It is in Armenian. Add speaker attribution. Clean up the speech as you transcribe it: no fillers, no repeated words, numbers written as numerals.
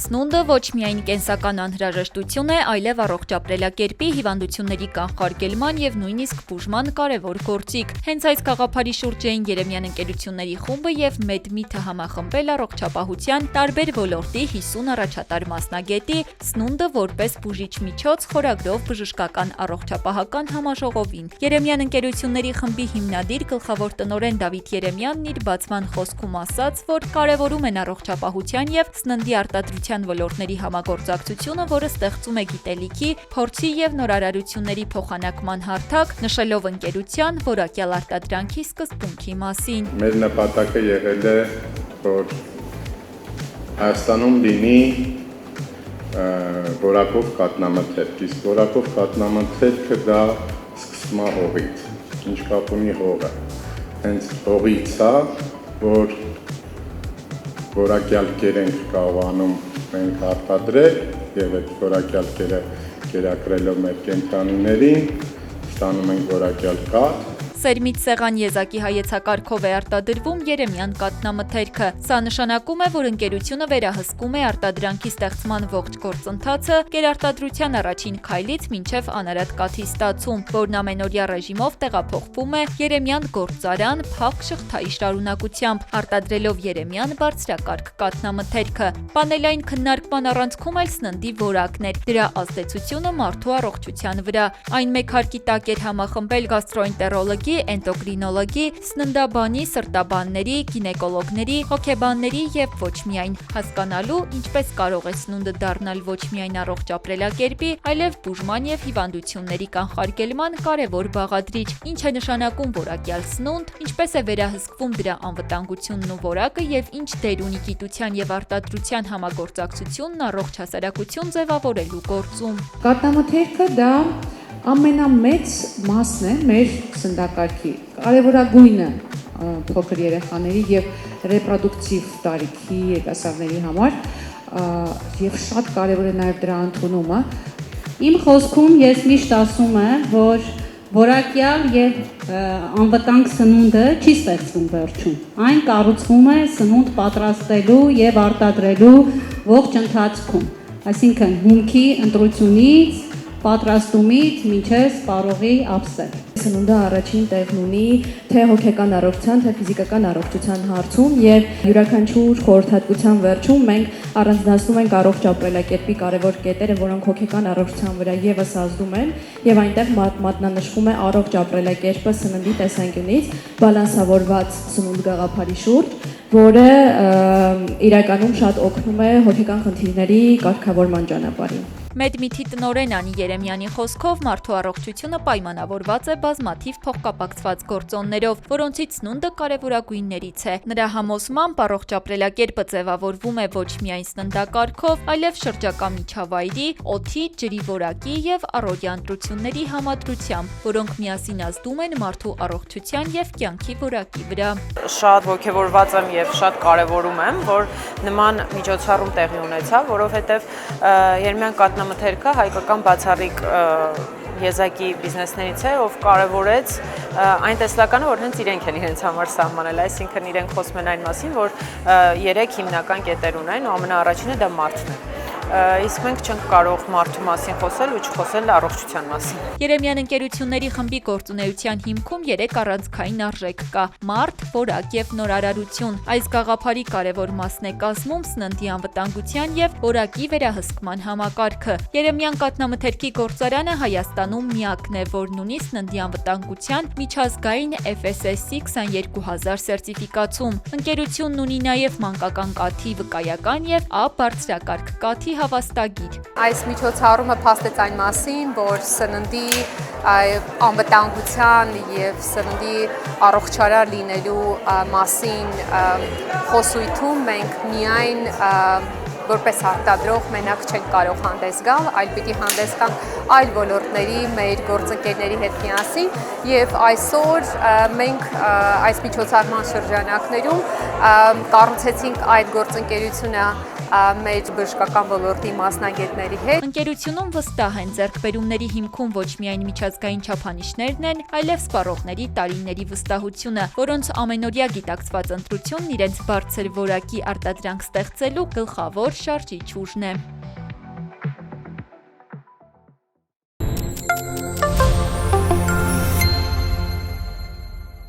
Speaker 1: Սնունդը ոչ միայն կենսական անհրաժեշտություն է, այլև առողջ ապրելակերպի, հիվանդությունների կանխարգելման և նույնիսկ բուժման կարևոր գործիք։ Հենց այս գաղափարի շուրջ էին Երեմյան ընկերությունների խումբը և MedMeet-ը համախմբել առողջապահության տարբեր ոլորտի 50 առաջատար մասնագետի սնունդը որպես բուժիչ միջոց խորագրով բժշկական առողջապահական համաժողովին։ Երեմյան ընկերությունների խմբի հիմնադիր գլխավոր տնօրեն Դավիթ Երեմյանն իր բացման խոսքում ասաց, որ կարևորում են առողջապահության և սննդի արտադրության ոլորտների համագործակցությունը, որը ստեղծում է գիտելիքի, փորձի և նորարարությունների փոխանակման հարթակ, նշելով ընկերության որակյալ արտադրանքի սկզբունքի մասին։
Speaker 2: Մեր նպատակը եղել է, որ Հայաստանում լինի որակով կաթնամթերք, իսկ որակով կաթնամթերքը դա սկսվում է հողից, ինչ կապ ունի հողը, հենց հողից է, որ որակյալ կեր ենք կարողանում մենք արտադրել և այդ որակյալ կերը կերակրելով մեր կենդանիներին ստանում ենք որակյալ կաթ։
Speaker 1: Սերմից սեղան եզակի հայեցակարգով է արտադրվում Երեմյան կաթնամթերքը։ Սա նշանակում է, որ ընկերությունը վերահսկում է արտադրանքի ստեղծման ողջ գործընթացը կերարտադրության առաջին քայլից մինչև անարատ կաթի ստացում, որն ամենօրյա ռեժիմով տեղափոխվում է Երեմյան գործարան փակ շղթայի շարունակությամբ, արտադրելով Երեմյան բարձրակարգ կաթնամթերքը։ Պանելային քննարկման առանցքում էլ սննդի որակն էր, դրա ազդեցությունը մարդու առողջության վրա։ Այն մեկ հարկի տակ էր համախմբել գաստրոենտերոլոգի, էնդոկրինոլոգի, սննդաբանի, սրտաբանների, գինեկոլոգների, հոգեբանների և ոչ միայն հասկանալու, ինչպես կարող է սնունդը դառնալ ոչ միայն առողջ ապրելակերպի, այլև բուժման և հիվանդությունների կանխարգելման կարևոր բաղադրիչ, ինչ է նշանակում որակյալ սնունդ, ինչպես է վերահսկվում դրա անվտանգությունն ու որակը և ինչ դեր ունի գիտության և արտադրության համագործակցությունն առողջ հասարակություն ձևավորելու գործում։
Speaker 3: Կաթնամթերքը դա ամենամեծ մասն է մեր սննդակարգի, կարևորագույնը փոքր երեխաների և ռեպրոդուկտիվ տարիքի երիտասարդների համար և շատ կարևոր է նաև դրա ընդունումը։
Speaker 4: Իմ խոսքում ես միշտ ասում եմ, որ որակյալ և անվտանգ սնունդը չի ստեղծվում վերջում։ Այն կառուցվում է սնունդ պատրաստելու և արտադրելու ողջ ընթացքում, այսինքն հումքի ընտրությունից, պատրաստումից մինչև սպառողի ափսել։
Speaker 5: Սնունդը առաջին տեղն ունի թե հոգեկան առողջության, թե ֆիզիկական առողջության հարցում եւ յուրաքանչյուր խորհրդատվության վերջում մենք առանձնացնում ենք առողջ ապրելակերպի կարևոր կետերը, որոնք հոգեկան առողջության վրա եւս ազդում են եւ այնտեղ մատնանշվում է առողջ ապրելակերպը սննդի տեսանկյունից բալանսավորված սնունդ գաղափարի շուրջ, որը իրականում շատ օգնում է հոգեկան խնդիրների կարգավորման ճանապարհին։
Speaker 1: MedMeet-ի տնօրեն Անի Երեմյանի խոսքով մարդու առողջությունը պայմանավորված է բազմաթիվ փոխկապակցված գործոններով, որոնցից սնունդը կարևորագույններից է։ Նրա համոզմամբ առողջ ապրելակերպը ձևավորվում է ոչ միայն սննդակարգով, այլև շրջակա միջավայրի, օդի, ջրի որակի և առօրյա ընտրությունների համադրությամբ, որոնք միասին ազդում են մարդու առողջության և կյանքի որակի վրա։
Speaker 6: Շատ ոգևորված եմ և շատ կարևորում եմ, որ նման միջոցառում տեղի ունեցավ, որովհետև Երեմյան կաթնամթերքը հայկական բացառիկ եզակի բիզնեսներից է, ով կարևորեց այն տեսլականը, որ հենց իրենք են իրենց համար սահմանել, այսինքն իրենք խոսում են այն մասին, որ 3 հիմնական կետեր ունեն ու ամենաառաջինը դա մարդն է։ Իսկ մենք չենք կարող մարդու մասին խոսել ու չխոսել առողջության մասին։
Speaker 1: Երեմյան ընկերությունների խմբի գործունեության հիմքում 3 առանցքային արժեք կա՝ մարդ, որակ և նորարարություն։ Այս գաղափարի կարևոր մասն է կազմում սննդի անվտանգության և որակի վերահսկման համակարգը։ Երեմյան կաթնամթերքի գործարանը Հայաստանում միակն է, որն ունի սննդի անվտանգության միջազգային FSSC 22000 սերտիֆիկացում։ Ընկերությունն ունի նաև մանկական կաթի վկայական և A բարձրակարգ կաթի հավաստագիր։
Speaker 7: Այս միջոցառումը փաստեց այն մասին, որ սննդի անվտանգության և սննդի առողջարար լինելու մասին խոսույթում մենք միայն որպես արտադրող մենակ չենք կարող հանդես գալ, այլ պիտի հանդես գանք այլ ոլորտների մեր գործընկերների հետ միասին եւ այսօր մենք այս միջոցառման շրջանակներում կառուցեցինք այդ գործընկերությունը մեր բժշկական ոլորտի մասնագետների հետ։
Speaker 1: Ընկերությունում վստահ են, ձեռքբերումների հիմքում ոչ միայն միջազգային չափանիշներն են, այլև սպառողների տարիների վստահությունը, որոնց ամենօրյա գիտակցված ընտրությունն իրենց բարձր որակի արտադրանք ստեղծելու գլխավոր շարժիչ ուժն է։